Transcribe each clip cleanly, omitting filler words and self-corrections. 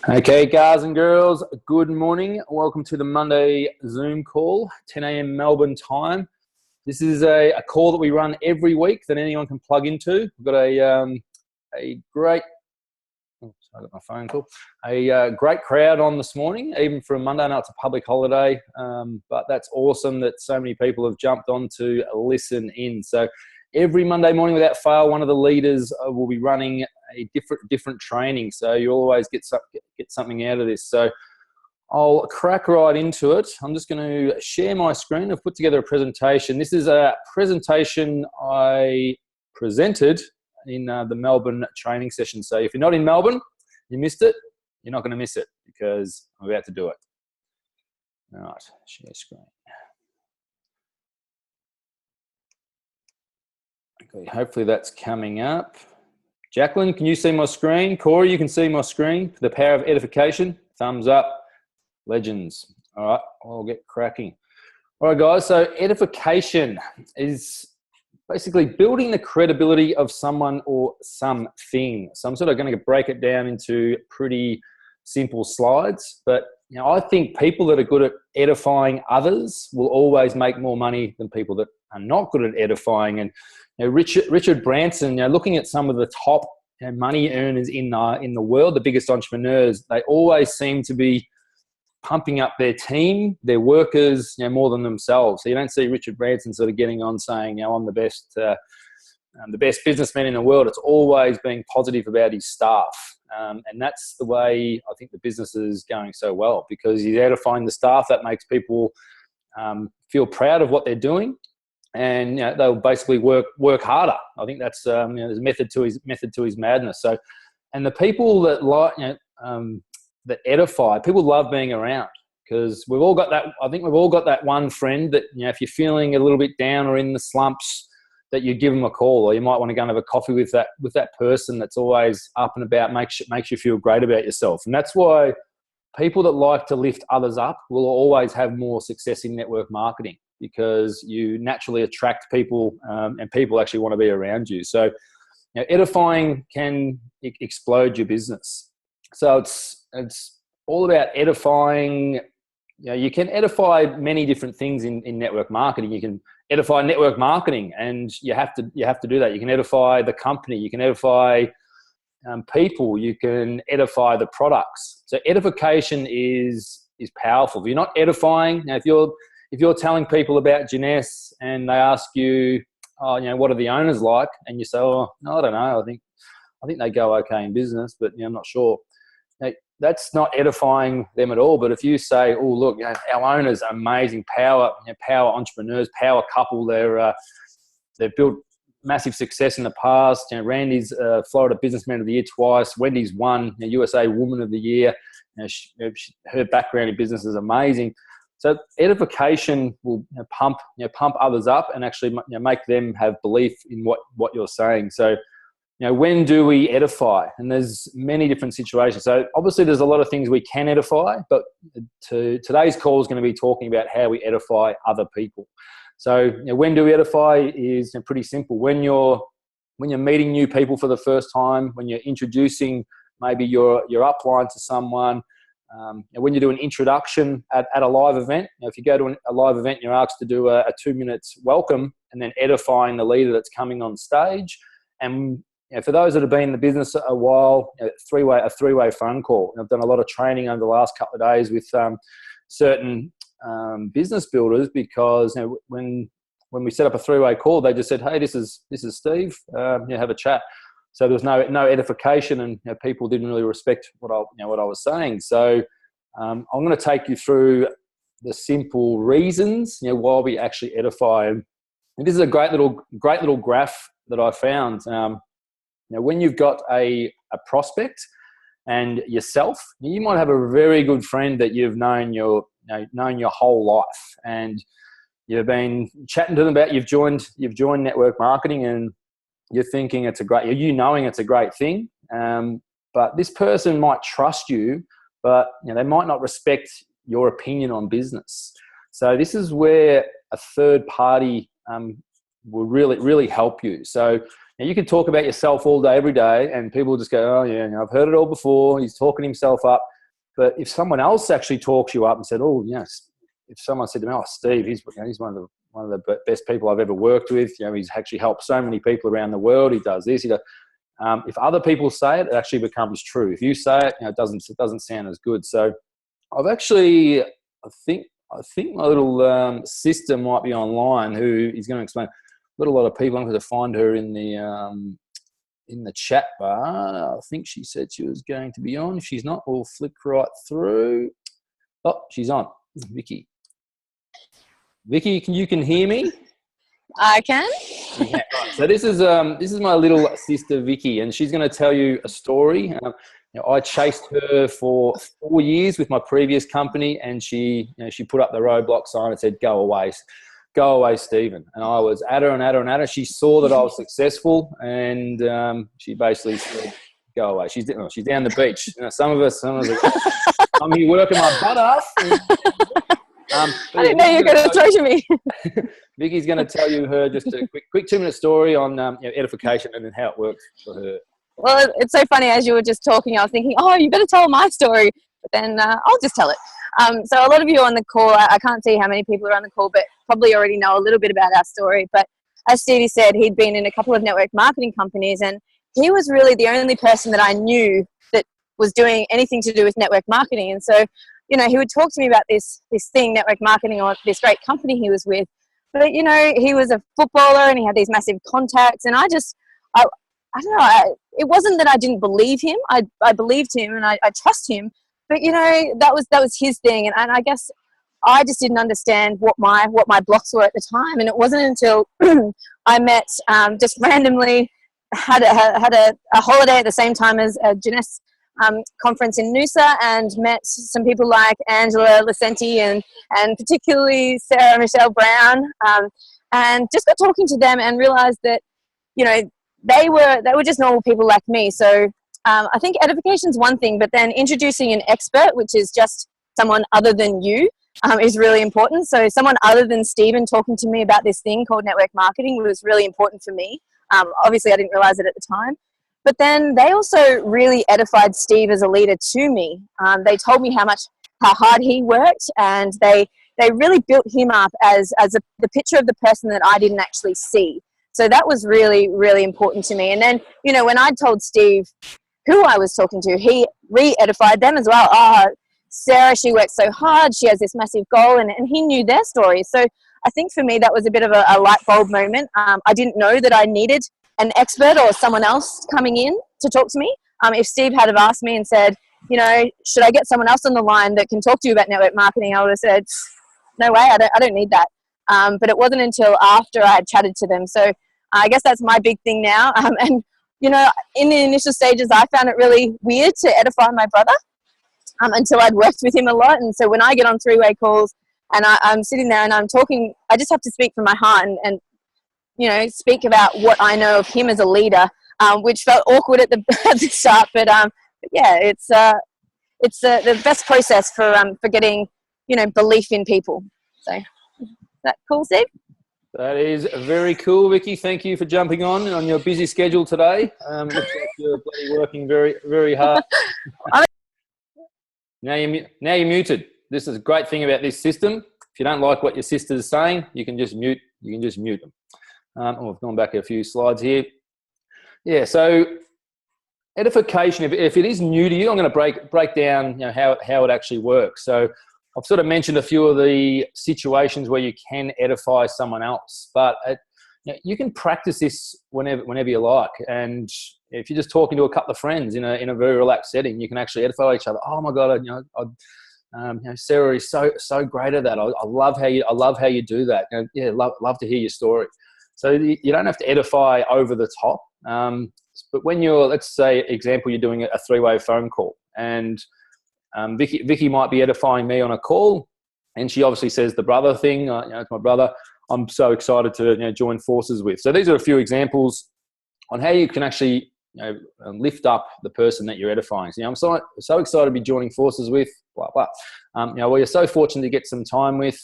Okay, guys and girls, good morning. Welcome to the Monday Zoom call, 10 a.m. Melbourne time. This is a call that we run every week that anyone can plug into. We've got a great, I got my phone call, a great crowd on this morning, even for a Monday. I know it's a public holiday, but that's awesome that so many people have jumped on to listen in. So every Monday morning without fail, one of the leaders will be running a different training. So you always get something out of this. So I'll crack right into it. I'm just going to share my screen. I've put together a presentation. This is a presentation I presented in the Melbourne training session. So if you're not in Melbourne, you missed it, you're not going to miss it because I'm about to do it. All right, share screen. Okay, hopefully that's coming up. Jacqueline, can you see my screen? Corey, you can see my screen. The power of edification. Thumbs up. Legends. All right, I'll get cracking. All right, guys. So edification is basically building the credibility of someone or something. So I'm sort of going to break it down into pretty simple slides. But I think people that are good at edifying others will always make more money than people that are not good at edifying. And Richard Branson, looking at some of the top money earners in the world, the biggest entrepreneurs, they always seem to be pumping up their team, their workers, more than themselves. So you don't see Richard Branson sort of getting on saying, I'm the best businessman in the world. It's always being positive about his staff. And that's the way I think the business is going so well, because he's edifying the staff. That makes people feel proud of what they're doing. And they'll basically work harder. I think that's there's a method to his madness. So, and the people that that edify, people love being around, because we've all got that. I think we've all got that one friend that if you're feeling a little bit down or in the slumps, that you give them a call, or you might want to go and have a coffee with that person that's always up and about, makes you feel great about yourself. And that's why people that like to lift others up will always have more success in network marketing, because you naturally attract people and people actually want to be around you. So edifying can explode your business. So it's all about edifying. You can edify many different things in network marketing. You can edify network marketing, and you have to do that. You can edify the company. You can edify people. You can edify the products. So edification is powerful. If you're not edifying, if you're telling people about Jeunesse and they ask you, what are the owners like? And you say, no, I don't know. I think they go okay in business, but I'm not sure. That's not edifying them at all. But if you say, oh, look, our owners are amazing, power entrepreneurs, power couple, they've built massive success in the past. Randy's Florida Businessman of the Year twice. Wendy's won USA Woman of the Year. Her background in business is amazing. So edification will pump others up and actually make them have belief in what you're saying. So when do we edify? And there's many different situations. So obviously there's a lot of things we can edify, but today's call is going to be talking about how we edify other people. So when do we edify is pretty simple. When you're meeting new people for the first time, when you're introducing maybe your upline to someone, when you do an introduction at a live event. If you go to a live event, you're asked to do a 2-minute welcome and then edifying the leader that's coming on stage. And for those that have been in the business a while, a three-way phone call. I've done a lot of training over the last couple of days with certain business builders, because when we set up a three-way call, they just said, "Hey, this is Steve. Have a chat." So there was no edification, and people didn't really respect what I was saying. So I'm going to take you through the simple reasons why we actually edify. And this is a great little graph that I found. When you've got a prospect and yourself, you might have a very good friend that you've known your whole life, and you've been chatting to them about you've joined network marketing, and you're thinking it's a great thing. But this person might trust you, but they might not respect your opinion on business. So this is where a third party will really help you. So you can talk about yourself all day, every day, and people just go, "Oh yeah, I've heard it all before. He's talking himself up." But if someone else actually talks you up and said, oh, yes, if someone said to me, oh, Steve, he's one of the best people I've ever worked with. He's actually helped so many people around the world. He does this. If other people say it, it actually becomes true. If you say it, it doesn't sound as good. So I've actually, I think my little sister might be online who is going to explain. I've got a lot of people. I'm going to find her in the chat bar. I think she said she was going to be on. If she's not, we'll flick right through. Oh, she's on. Vicky. Vicky, you can hear me? I can. Yeah, right. So this is my little sister Vicky, and she's going to tell you a story. I chased her for 4 years with my previous company, and she put up the roadblock sign and said, "Go away, Stephen." And I was at her and at her and at her. She saw that I was successful, and she basically said, "Go away." She's down the beach. Some of us, I'm here working my butt off. I didn't know you were going to throw to me. Vicky's going to tell you just a quick 2-minute story on edification and then how it works for her. Well, it's so funny, as you were just talking, I was thinking, oh, you better tell my story, but then I'll just tell it. So a lot of you on the call, I can't see how many people are on the call, but probably already know a little bit about our story. But as Stevie said, he'd been in a couple of network marketing companies, and he was really the only person that I knew that was doing anything to do with network marketing. And so, he would talk to me about this thing, network marketing, or this great company he was with. But, he was a footballer and he had these massive contacts. And I don't know, it wasn't that I didn't believe him. I believed him and I trust him. But, that was his thing. And I guess I just didn't understand what my blocks were at the time. And it wasn't until I met, just randomly, had a holiday at the same time as Jeunesse conference in Noosa, and met some people like Angela Lucenti and particularly Sarah Michelle Brown, and just got talking to them and realized that they were just normal people like me. So I think edification is one thing, but then introducing an expert, which is just someone other than you, is really important. So someone other than Stephen talking to me about this thing called network marketing was really important for me. Obviously I didn't realize it at the time. But then they also really edified Steve as a leader to me. They told me how hard he worked, and they really built him up as the picture of the person that I didn't actually see. So that was really, really important to me. And then, when I told Steve who I was talking to, he re-edified them as well. Sarah, she works so hard. She has this massive goal, and he knew their stories. So I think for me, that was a bit of a light bulb moment. I didn't know that I needed an expert or someone else coming in to talk to me. If Steve had have asked me and said, should I get someone else on the line that can talk to you about network marketing, I would have said, no way, I don't need that. But it wasn't until after I had chatted to them. So I guess that's my big thing now. And, in the initial stages, I found it really weird to edify my brother until I'd worked with him a lot. And so when I get on three-way calls and I'm sitting there and I'm talking, I just have to speak from my heart and speak about what I know of him as a leader, which felt awkward at the start. But yeah, it's the best process for getting, belief in people. So is that cool, Steve? That is very cool, Vicky. Thank you for jumping on your busy schedule today. Looks like you're bloody working very, very hard. Now you're muted. This is a great thing about this system. If you don't like what your sister's saying, you can just mute them. I've gone back a few slides here. Yeah, so edification, if it is new to you, I'm going to break down how it actually works. So I've sort of mentioned a few of the situations where you can edify someone else, but you can practice this whenever you like. And if you're just talking to a couple of friends in a very relaxed setting, you can actually edify each other. Oh my God, Sarah is so great at that. I love how you do that. Love to hear your story. So you don't have to edify over the top. But when let's say, example, you're doing a three-way phone call, and Vicky might be edifying me on a call, and she obviously says the brother thing. It's my brother. I'm so excited to join forces with. So these are a few examples on how you can actually lift up the person that you're edifying. So, I'm so excited to be joining forces with blah blah. Well, you're so fortunate to get some time with.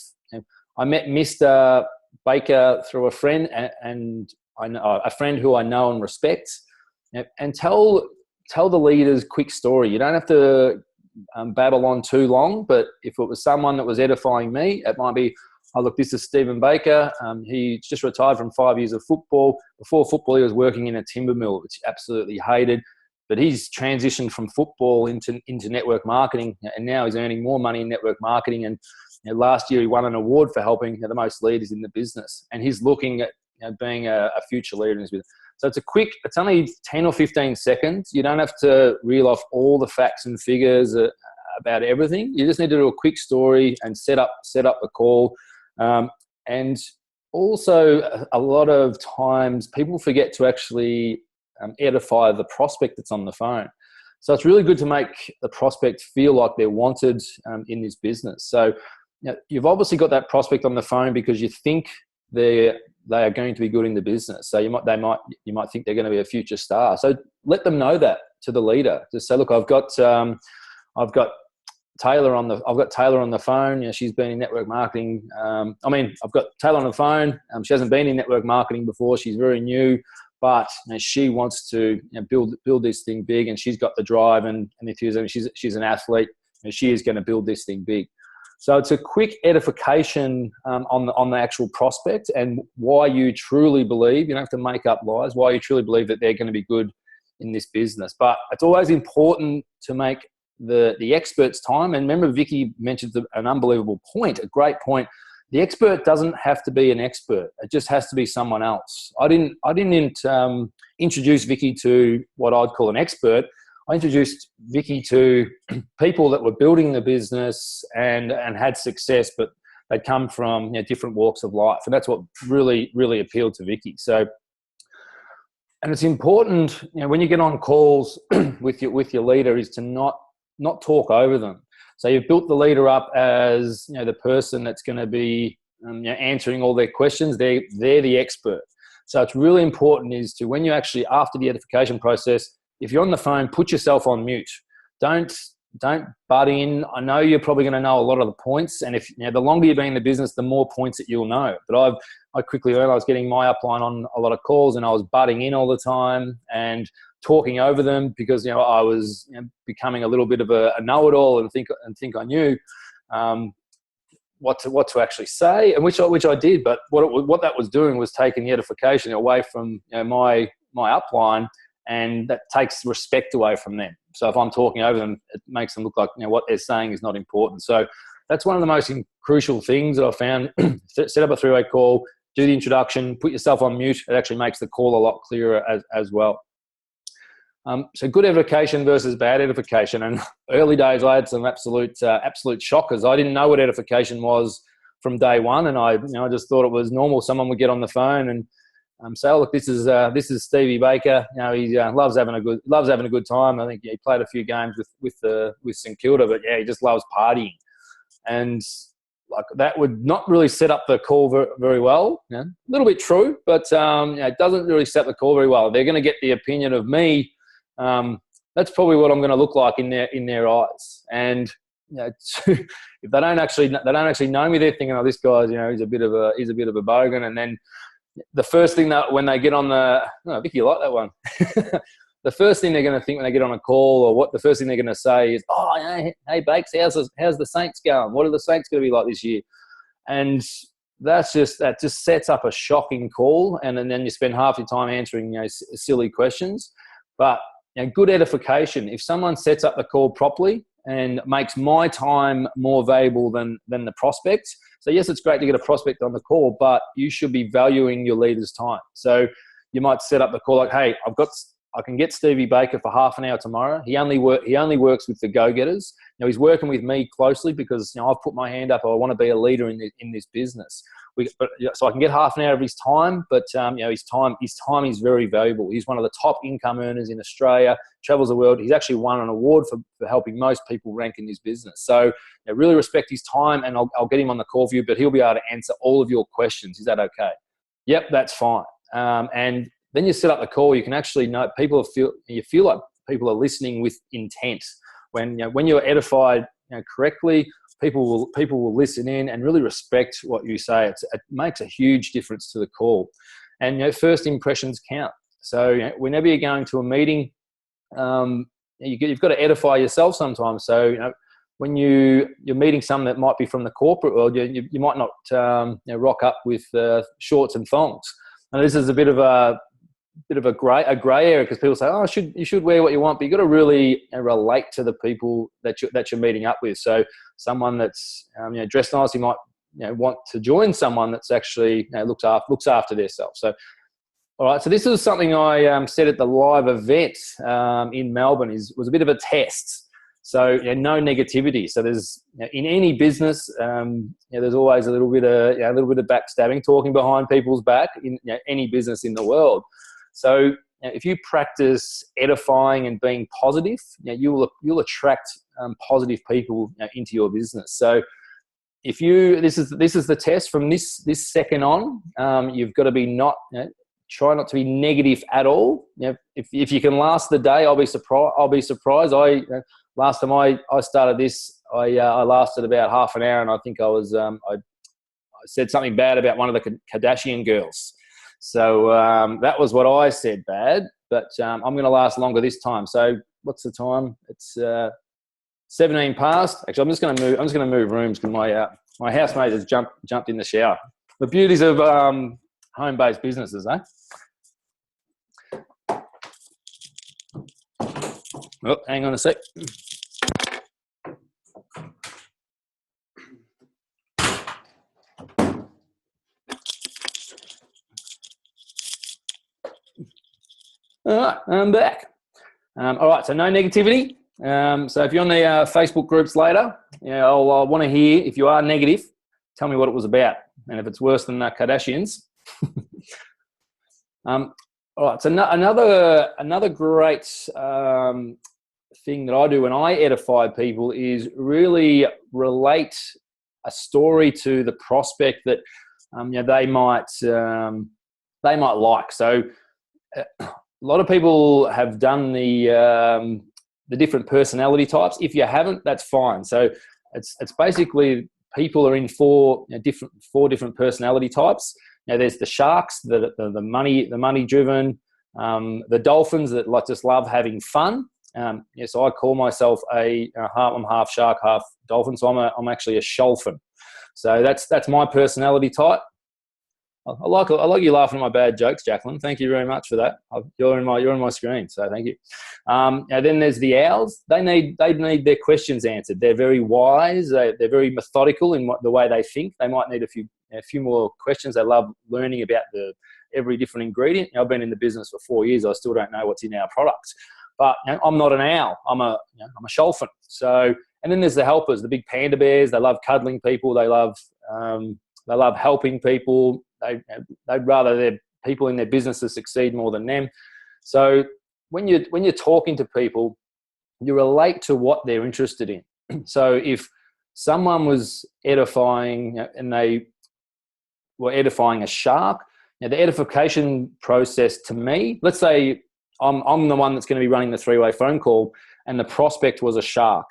I met Mr. Baker through a friend, and I know a friend who I know and respect, and tell the leaders quick story. You don't have to babble on too long. But if it was someone that was edifying me, it might be, oh, look, this is Stephen Baker. He's just retired from 5 years of football. Before football, he was working in a timber mill, which he absolutely hated. But he's transitioned from football into network marketing, and now he's earning more money in network marketing. And last year, he won an award for helping the most leaders in the business. And he's looking at being a future leader in his business. So it's only 10 or 15 seconds. You don't have to reel off all the facts and figures about everything. You just need to do a quick story and set up the call. And also, a lot of times people forget to actually edify the prospect that's on the phone. So it's really good to make the prospect feel like they're wanted in this business. So you've obviously got that prospect on the phone because you think they are going to be good in the business. So you might think they're going to be a future star. So let them know that to the leader. Just say, look, I've got Taylor on the phone. She's been in network marketing. I've got Taylor on the phone. She hasn't been in network marketing before. She's very new, but she wants to build this thing big, and she's got the drive and enthusiasm. She's an athlete, and she is going to build this thing big. So it's a quick edification on the actual prospect and why you truly believe. You don't have to make up lies. Why you truly believe that they're going to be good in this business. But it's always important to make the expert's time. And remember, Vicky mentioned an unbelievable point, a great point. The expert doesn't have to be an expert. It just has to be someone else. I didn't introduce Vicky to what I'd call an expert. I introduced Vicky to people that were building the business and had success, but they'd come from different walks of life. And that's what really, really appealed to Vicky. So, and it's important, when you get on calls with your leader, is to not talk over them. So you've built the leader up as the person that's going to be answering all their questions. They're the expert. So it's really important is to, when you actually, after the edification process, if you're on the phone, put yourself on mute. Don't butt in. I know you're probably going to know a lot of the points, and if the longer you've been in the business, the more points that you'll know. But I quickly learned I was getting my upline on a lot of calls, and I was butting in all the time and talking over them because I was becoming a little bit of a know-it-all and think I knew what to actually say, and which I did. But what that was doing was taking the edification away from my upline, and that takes respect away from them. So if I'm talking over them, it makes them look like what they're saying is not important. So that's one of the most crucial things that I found. Set up a three-way call, do the introduction, put yourself on mute. It actually makes the call a lot clearer as well. So good edification versus bad edification. And early days, I had some absolute shockers. I didn't know what edification was from day one, and I just thought it was normal. Someone would get on the phone and say, "Oh, look, this is Stevie Baker. He loves having a good time. I think he played a few games with St Kilda, but he just loves partying." And like that would not really set up the call very well. A little bit true, but it doesn't really set the call very well. They're going to get the opinion of me. That's probably what I'm going to look like in their eyes. And if they don't actually know me, they're thinking, "Oh, this guy's he's a bit of a bogan." And then the first thing that when they get on Vicky, you like that one? The first thing they're going to think when they get on a call, or the first thing they're going to say is, "Oh, hey Bakes, how's the Saints going? What are the Saints going to be like this year?" And that just sets up a shocking call, and then you spend half your time answering silly questions. But good edification. If someone sets up the call properly and makes my time more valuable than the prospect. So yes, it's great to get a prospect on the call, but you should be valuing your leader's time. So you might set up the call like, "Hey, I can get Stevie Baker for half an hour tomorrow. He only works with the go-getters. He's working with me closely because I've put my hand up. I want to be a leader in this business. So I can get half an hour of his time, but his time is very valuable. He's one of the top income earners in Australia. Travels the world. He's actually won an award for helping most people rank in this business. So really respect his time, and I'll get him on the call for you. But he'll be able to answer all of your questions. Is that okay?" Yep, that's fine. And then you set up the call. You can actually know you feel like people are listening with intent. When you're edified correctly, people will listen in and really respect what you say. It makes a huge difference to the call. And first impressions count. So whenever you're going to a meeting, you've got to edify yourself sometimes. So, when you're meeting someone that might be from the corporate world, you might not rock up with shorts and thongs. And this is a bit of a grey area, because people say, oh, you should wear what you want, but you've got to really relate to the people that you're meeting up with. So someone that's dressed nice, you might want to join someone that's actually looks after themselves. So all right, so this is something I said at the live event in Melbourne. Was a bit of a test. So no negativity. So there's in any business, there's always a little bit of backstabbing, talking behind people's back in any business in the world. So if you practice edifying and being positive, you'll attract positive people into your business. So if this is the test from this second on, you've got to be try not to be negative at all. If you can last the day, I'll be surprised. Last time I started this, I lasted about half an hour, and I think I said something bad about one of the Kardashian girls. So that was what I said bad, but I'm going to last longer this time. So what's the time? It's 17 past. Actually, I'm just going to move rooms because my housemate has jumped in the shower. The beauties of home-based businesses, eh? Oh, hang on a sec. All right, I'm back. All right, so no negativity. So if you're on the Facebook groups later, I'll want to hear, if you are negative, tell me what it was about. And if it's worse than Kardashians. All right, so another great thing that I do when I edify people is really relate a story to the prospect that they might like. So a lot of people have done the different personality types. If you haven't, that's fine. So it's basically people are in four different personality types. Now there's the sharks, the money driven, the dolphins that just love having fun. So I call myself I'm half shark, half dolphin. So I'm actually a sholphin. So that's my personality type. I like you laughing at my bad jokes, Jacqueline. Thank you very much for that. You're on my screen, so thank you. Now then there's the owls. They need their questions answered. They're very wise. They're very methodical in the way they think. They might need a few more questions. They love learning about every different ingredient. I've been in the business for 4 years. I still don't know what's in our products. But I'm not an owl. I'm a sholphin. So, and then there's the helpers, the big panda bears. They love cuddling people. They love helping people. They'd rather their people in their businesses succeed more than them. So when you're talking to people, you relate to what they're interested in. So if someone was edifying and they were edifying a shark, the edification process to me, let's say I'm the one that's going to be running the three-way phone call and the prospect was a shark.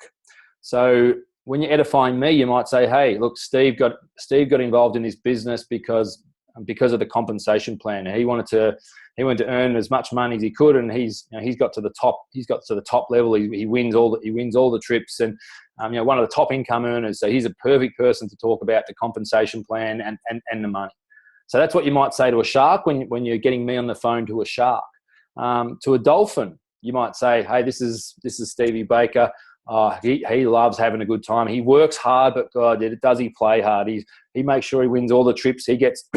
So when you're edifying me, you might say, hey, look, Steve got involved in this business because of the compensation plan. He wanted to earn as much money as he could, and he's got to the top level. He wins all the trips, and one of the top income earners. So he's a perfect person to talk about the compensation plan and the money. So that's what you might say to a shark when you're getting me on the phone to a shark. To a dolphin, you might say, hey, this is Stevie Baker. He loves having a good time. He works hard, but God, does he play hard? He makes sure he wins all the trips. He gets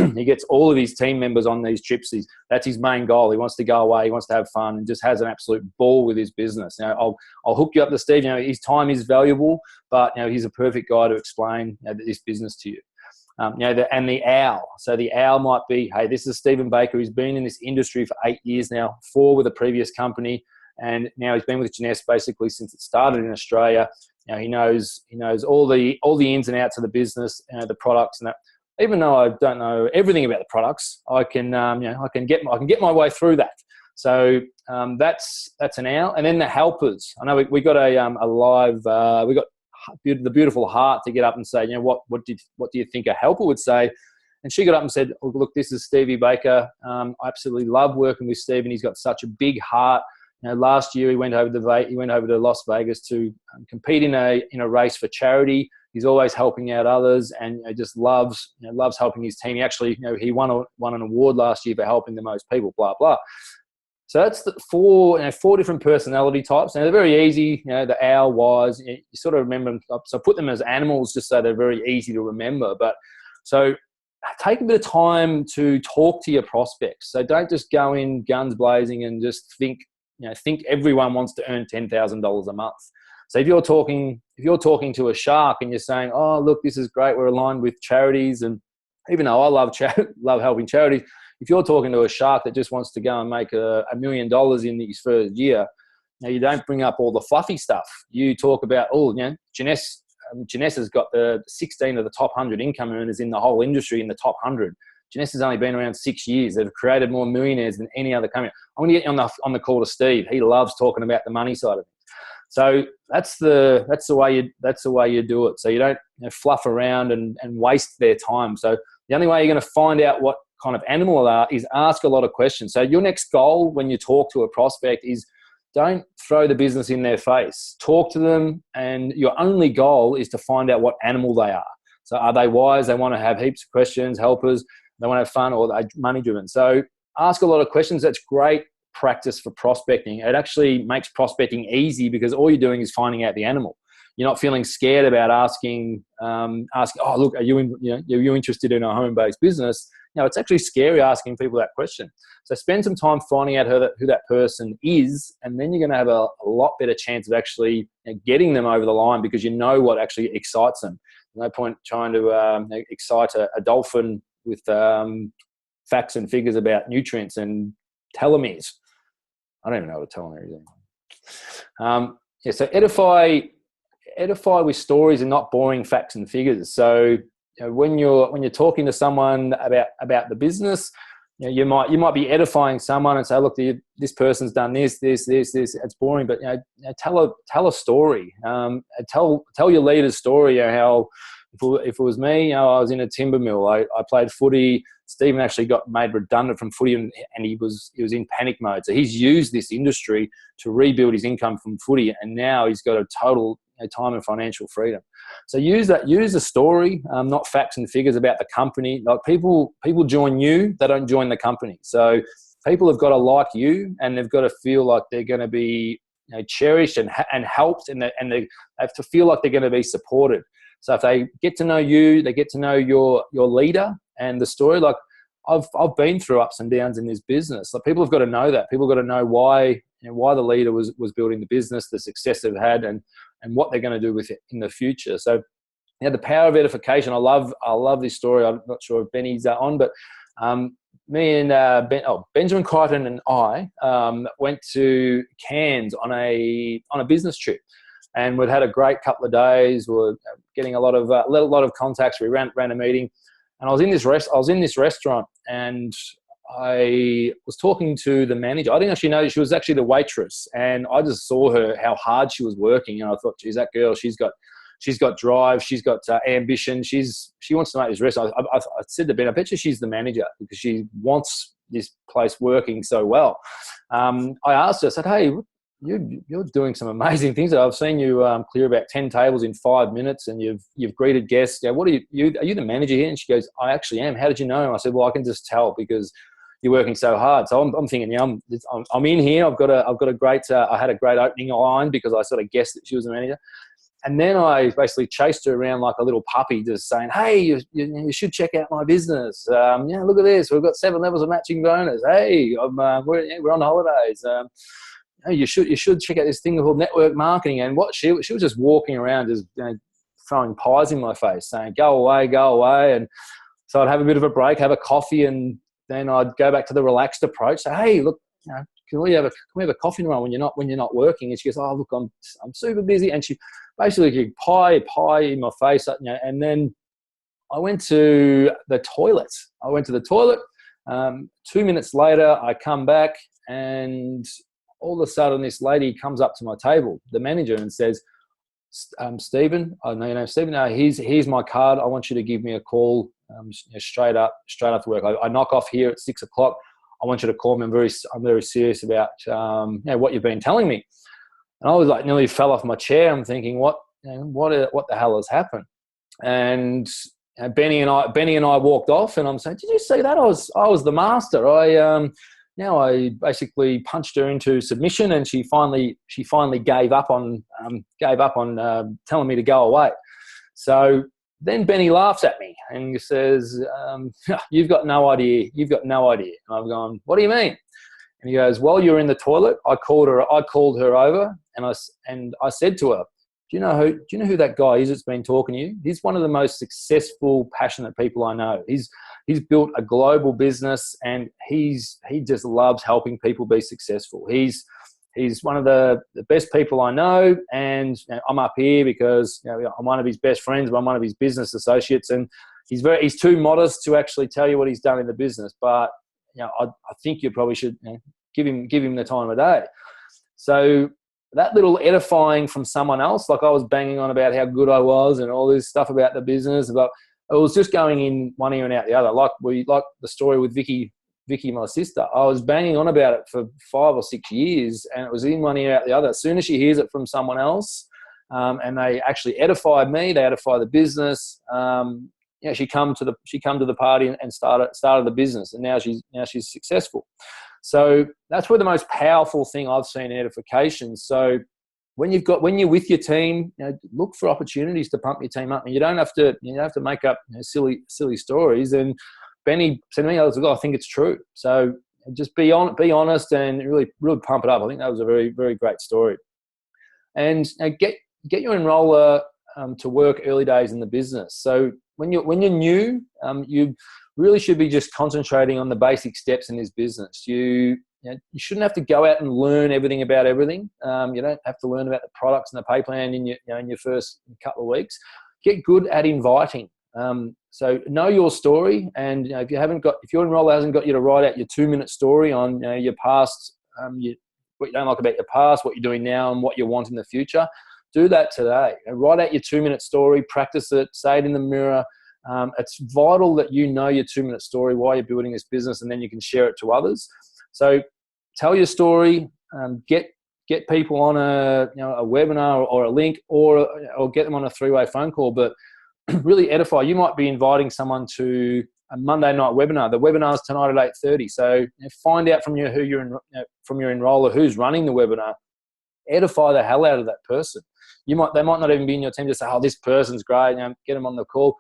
all of his team members on these trips. That's his main goal. He wants to go away. He wants to have fun and just has an absolute ball with his business. I'll hook you up to Steve. His time is valuable, but he's a perfect guy to explain this business to you. And the owl. So the owl might be, hey, this is Stephen Baker. He's been in this industry for 8 years now, 4 with a previous company. And now he's been with Jeunesse basically since it started in Australia. He knows all the ins and outs of the business, the products, and that. Even though I don't know everything about the products, I can get my way through that. So that's an owl. And then the helpers. I know we got a live. We got the beautiful Heart to get up and say, what do you think a helper would say? And she got up and said, oh, look, this is Stevie Baker. I absolutely love working with Steve, and he's got such a big heart. last year he went over to Las Vegas to compete in a race for charity. He's always helping out others, and just loves helping his team. He actually, he won an award last year for helping the most people. Blah blah. So that's the four different personality types. Now they're very easy. The owl, wise. You sort of remember them. So put them as animals, just so they're very easy to remember. But so take a bit of time to talk to your prospects. So don't just go in guns blazing and just think everyone wants to earn $10,000 a month. So if you're talking to a shark and you're saying, oh, look, this is great, we're aligned with charities, and even though I love helping charities, if you're talking to a shark that just wants to go and make $1 million in his first year, you don't bring up all the fluffy stuff. You talk about, Janessa's got the 16 of the top 100 income earners in the whole industry in the top 100. Janessa's only been around 6 years. They've created more millionaires than any other company. I'm going to get you on the call to Steve. He loves talking about the money side of it. So that's the way you do it. So you don't fluff around and waste their time. So the only way you're going to find out what kind of animal they are is ask a lot of questions. So your next goal when you talk to a prospect is don't throw the business in their face. Talk to them, and your only goal is to find out what animal they are. So are they wise? They want to have heaps of questions, helpers. They want to have fun, or they're money driven. So ask a lot of questions. That's great practice for prospecting. It actually makes prospecting easy because all you're doing is finding out the animal. You're not feeling scared about asking, oh, look, are you interested in a home-based business? It's actually scary asking people that question. So spend some time finding out who that person is, and then you're going to have a lot better chance of actually getting them over the line because you know what actually excites them. No point trying to excite a dolphin with facts and figures about nutrients and telomeres. I don't even know what a telomere is. So edify with stories and not boring facts and figures. So when you're talking to someone about the business, you might be edifying someone and say, look, this person's done this. It's boring, but tell a story. Tell your leader's story. How if it was me, I was in a timber mill. I played footy. Stephen actually got made redundant from footy, and he was in panic mode. So he's used this industry to rebuild his income from footy, and now he's got a total time and financial freedom. So use a story, not facts and figures about the company. Like people join you, they don't join the company. So people have got to like you, and they've got to feel like they're going to be cherished and helped, and they have to feel like they're going to be supported. So if they get to know you, they get to know your leader and the story. Like I've been through ups and downs in this business. Like people have got to know that. People have got to know why the leader was building the business, the success they've had, and what they're going to do with it in the future. So the power of edification. I love this story. I'm not sure if Benny's on, but me and Benjamin Crichton and I went to Cairns on a business trip. And we'd had a great couple of days. We were getting a lot of contacts. We ran a meeting, and I was in this restaurant, and I was talking to the manager. I didn't actually know she was actually the waitress, and I just saw her how hard she was working, and I thought, geez, that girl, she's got drive, she's got ambition. She wants to make this restaurant. I said to Ben, I bet you she's the manager because she wants this place working so well. I asked her, I said, hey, you're doing some amazing things. I've seen you clear about 10 tables in 5 minutes, and you've greeted guests. What are you the manager here? And she goes, I actually am. How did you know? And I said, well, I can just tell because you're working so hard. So I'm thinking, I'm in here. I've got a great. I had a great opening line because I sort of guessed that she was the manager. And then I basically chased her around like a little puppy, just saying, hey, you should check out my business. Look at this. We've got 7 levels of matching bonus. Hey, we're on holidays. You should check out this thing called network marketing. And what she was just walking around, just throwing pies in my face, saying, go away. And so I'd have a bit of a break, have a coffee, and then I'd go back to the relaxed approach. Say, hey, look, can we have a coffee tomorrow when you're not working? And she goes, oh, look, I'm super busy. And she basically pie in my face, and then I went to the toilet. 2 minutes later, I come back, and all of a sudden this lady comes up to my table, the manager, and says, Stephen, I know your name, Stephen. No, here's my card. I want you to give me a call straight after work. I knock off here at 6 o'clock. want you to call me. I'm very serious about what you've been telling me. And I was like nearly fell off my chair. I'm thinking, what the hell has happened? And Benny and I walked off, and I'm saying, did you see that? I was the master. I basically punched her into submission, and she finally gave up on telling me to go away. So then Benny laughs at me and he says, "You've got no idea. You've got no idea." And I've gone, "What do you mean?" And he goes, "While you're in the toilet, I called her over, and I said to her, Do you know who that guy is that's been talking to you? He's one of the most successful, passionate people I know. He's built a global business, and he just loves helping people be successful. He's one of the best people I know, and I'm up here because I'm one of his best friends, but I'm one of his business associates, and he's too modest to actually tell you what he's done in the business. But I think you probably should give him the time of day." So that little edifying from someone else, like I was banging on about how good I was and all this stuff about the business, but it was just going in one ear and out the other. Like the story with Vicky, my sister. I was banging on about it for 5 or 6 years, and it was in one ear out the other. As soon as she hears it from someone else, and they actually edified me, they edify the business. She come to the party and started the business, and now she's successful. So that's where the most powerful thing I've seen in edification. So when you're with your team, look for opportunities to pump your team up, and you don't have to make up silly stories. And Benny said to me, "I think it's true." So just be honest and really pump it up. I think that was a very, very great story. And get your enroller to work early days in the business. So when you're new, you really should be just concentrating on the basic steps in this business. You shouldn't have to go out and learn everything about everything. You don't have to learn about the products and the pay plan in your first couple of weeks. Get good at inviting. So know your story, and if your enroller hasn't got you to write out your 2-minute story on your past, what you don't like about your past, what you're doing now, and what you want in the future, do that today. Write out your 2-minute story, practice it, say it in the mirror. It's vital that you know your 2-minute story, why you're building this business, and then you can share it to others. So tell your story, get people on a webinar or a link, or get them on a 3-way phone call, but really edify. You might be inviting someone to a Monday night webinar. The webinar's tonight at 8:30. So find out from your enroller who's running the webinar. Edify the hell out of that person. They might not even be in your team. Just say, "Oh, this person's great." Get them on the call.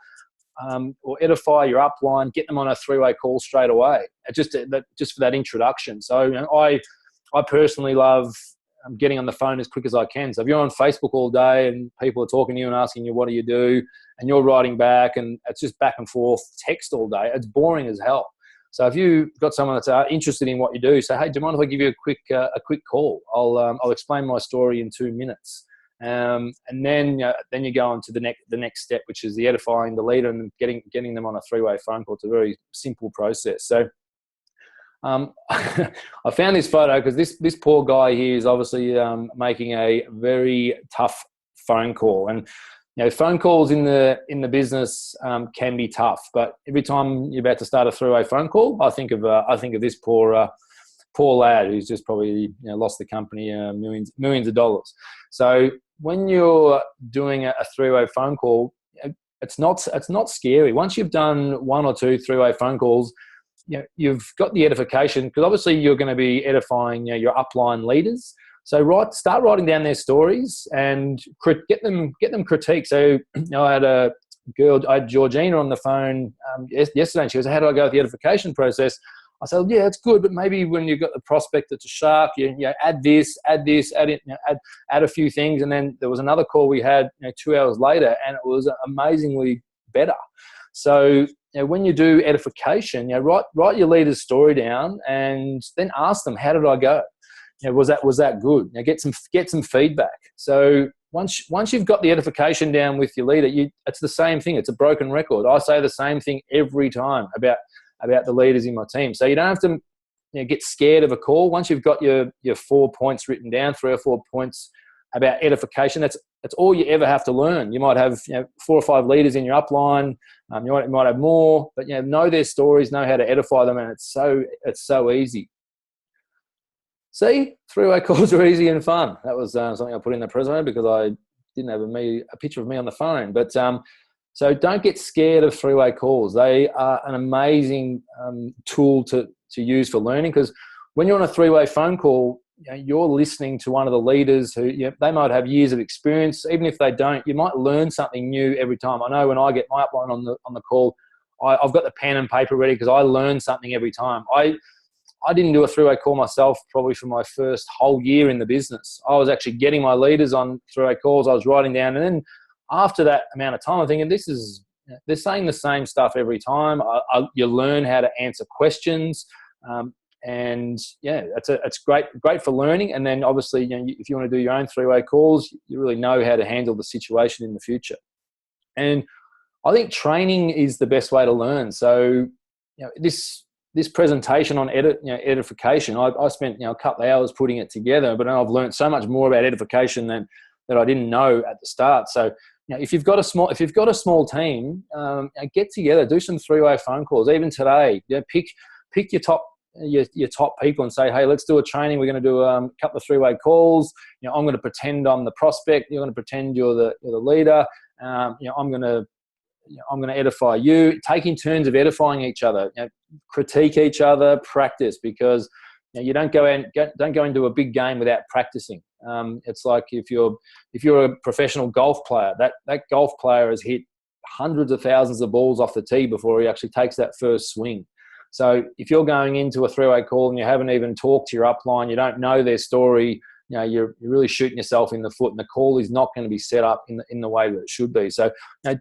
Or edify your upline, get them on a 3-way call straight away, just for that introduction. So I personally love getting on the phone as quick as I can. So if you're on Facebook all day and people are talking to you and asking you, "What do you do?" and you're writing back, and it's just back and forth text all day, it's boring as hell. So if you've got someone that's interested in what you do, say, "Hey, do you mind if I give you a quick call? I'll explain my story in 2 minutes." And then you go on to the next step, which is the edifying the leader and getting them on a 3-way phone call. It's a very simple process. So I found this photo because this poor guy here is obviously making a very tough phone call, and phone calls in the business can be tough. But every time you're about to start a 3-way phone call, I think of this poor lad who's just probably lost the company millions of dollars. So when you're doing a 3-way phone call, it's not scary. Once you've done 1 or 2 3-way phone calls, you've got the edification, because obviously you're going to be edifying your upline leaders. So start writing down their stories and get them critique. So I had Georgina on the phone yesterday, and she goes, "How do I go with the edification process?" I said, "Yeah, it's good, but maybe when you've got the prospect that's a shark, you add this, add it, add a few things." And then there was another call we had 2 hours later, and it was amazingly better. So when you do edification, write your leader's story down, and then ask them, "How did I go? Was that good?" Get some feedback. So once you've got the edification down with your leader, it's the same thing. It's a broken record. I say the same thing every time about the leaders in my team. So you don't have to get scared of a call. Once you've got your 4 points written down, 3 or 4 points about edification, That's all you ever have to learn. You might have 4 or 5 leaders in your upline. You might have more, but know their stories, know how to edify them, and it's so easy. See, 3-way calls are easy and fun. That was something I put in the presentation because I didn't have a picture of me on the phone. But so don't get scared of 3-way calls. They are an amazing tool to use for learning, because when you're on a 3-way phone call, you're listening to one of the leaders who they might have years of experience. Even if they don't, you might learn something new every time. I know when I get my upline on the call, I've got the pen and paper ready because I learn something every time. I didn't do a 3-way call myself probably for my first whole year in the business. I was actually getting my leaders on 3-way calls. I was writing down, and then after that amount of time, I'm thinking they're saying the same stuff every time. You learn how to answer questions. And it's great for learning. And then obviously, if you want to do your own 3-way calls, you really know how to handle the situation in the future. And I think training is the best way to learn. So, this presentation on edification, I spent a couple of hours putting it together, but I've learned so much more about edification that I didn't know at the start. So, if you've got a small team, get together, do some 3-way phone calls. Even today, pick your top people and say, hey, let's do a training. We're going to do a couple of 3-way calls. I'm going to pretend I'm the prospect. You're going to pretend you're the leader. I'm going to edify you. Taking turns of edifying each other. Critique each other. Practice, because you don't go into a big game without practicing. It's like if you're a professional golf player, that golf player has hit hundreds of thousands of balls off the tee before he actually takes that first swing. So if you're going into a 3-way call and you haven't even talked to your upline, you don't know their story, you're really shooting yourself in the foot, and the call is not going to be set up in the way that it should be. So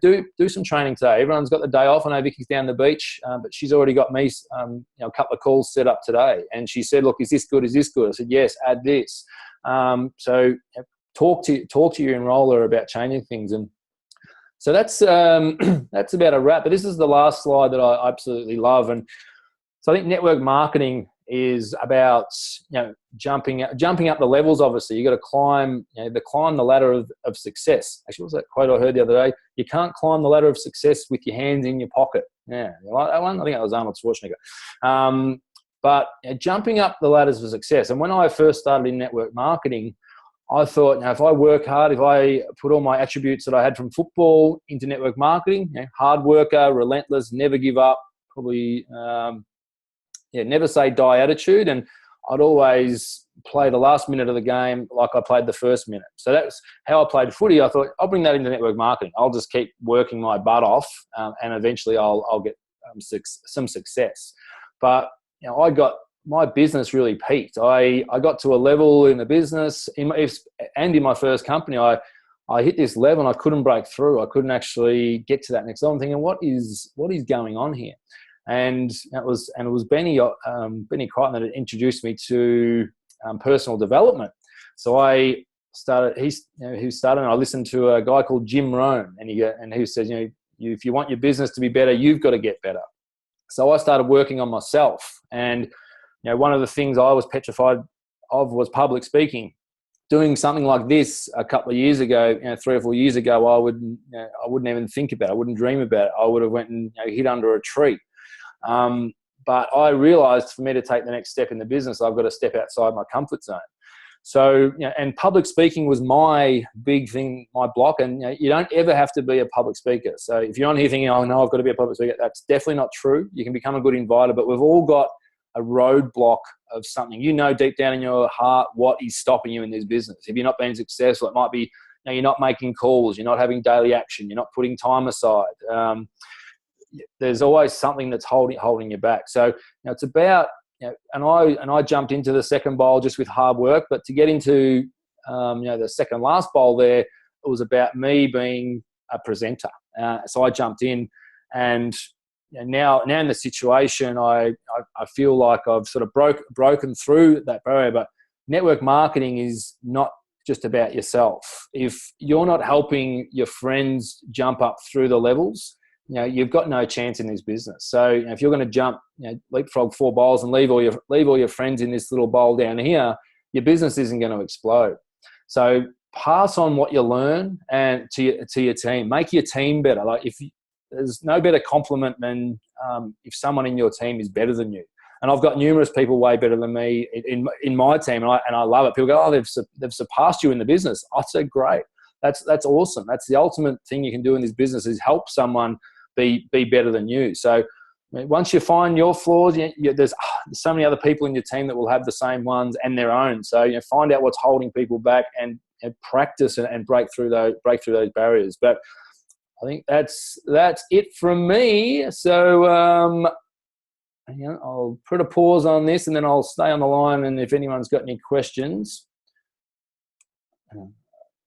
do some training today. Everyone's got the day off. I know Vicky's down the beach, but she's already got me a couple of calls set up today. And she said, look, is this good? Is this good? I said, yes, add this. So talk to your enroller about changing things. And so that's about a wrap. But this is the last slide that I absolutely love. And so I think network marketing is about jumping up the levels. Obviously, you got to climb the ladder of success. Actually, what was that quote I heard the other day? You can't climb the ladder of success with your hands in your pocket. Yeah, you like that one? I think that was Arnold Schwarzenegger. But jumping up the ladders of success. And when I first started in network marketing, I thought, if I work hard, if I put all my attributes that I had from football into network marketing, hard worker, relentless, never give up, probably. Never say die attitude, and I'd always play the last minute of the game like I played the first minute. So that's how I played footy. I thought I'll bring that into network marketing. I'll just keep working my butt off, and eventually I'll get some success. But my business really peaked. I got to a level in the business and in my first company. I hit this level and I couldn't break through. I couldn't actually get to that next level. I'm thinking, what is going on here? And it was Benny Crichton that had introduced me to personal development. So I started. He started, and I listened to a guy called Jim Rohn, and he says, if you want your business to be better, you've got to get better. So I started working on myself, and one of the things I was petrified of was public speaking. Doing something like this a couple of years ago, 3 or 4 years ago, I wouldn't even think about it. I wouldn't dream about it. I would have went and hid under a tree. But I realized for me to take the next step in the business, I've got to step outside my comfort zone. So, and public speaking was my big thing, my block. And you don't ever have to be a public speaker. So if you're on here thinking, oh no, I've got to be a public speaker, that's definitely not true. You can become a good inviter, but we've all got a roadblock of something. Deep down in your heart what is stopping you in this business. If you're not being successful, it might be you're not making calls, you're not having daily action, you're not putting time aside. There's always something that's holding you back. So it's about and I jumped into the second bowl just with hard work, but to get into the second last bowl there, it was about me being a presenter. So I jumped in, and now in the situation, I feel like I've sort of broken through that barrier. But network marketing is not just about yourself. If you're not helping your friends jump up through the levels, you've got no chance in this business. So if you're going to jump, leapfrog 4 bowls and leave all your friends in this little bowl down here, your business isn't going to explode. So pass on what you learn and to your team. Make your team better. Like there's no better compliment than if someone in your team is better than you. And I've got numerous people way better than me in my team, and I love it. People go, "Oh, they've surpassed you in the business." I say, "Great, that's awesome. That's the ultimate thing you can do in this business is help someone be better than you." So once you find your flaws, there's so many other people in your team that will have the same ones and their own. So find out what's holding people back and practice and break through those barriers. But I think that's it from me. So I'll put a pause on this and then I'll stay on the line. And if anyone's got any questions,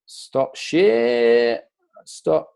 stop share, stop.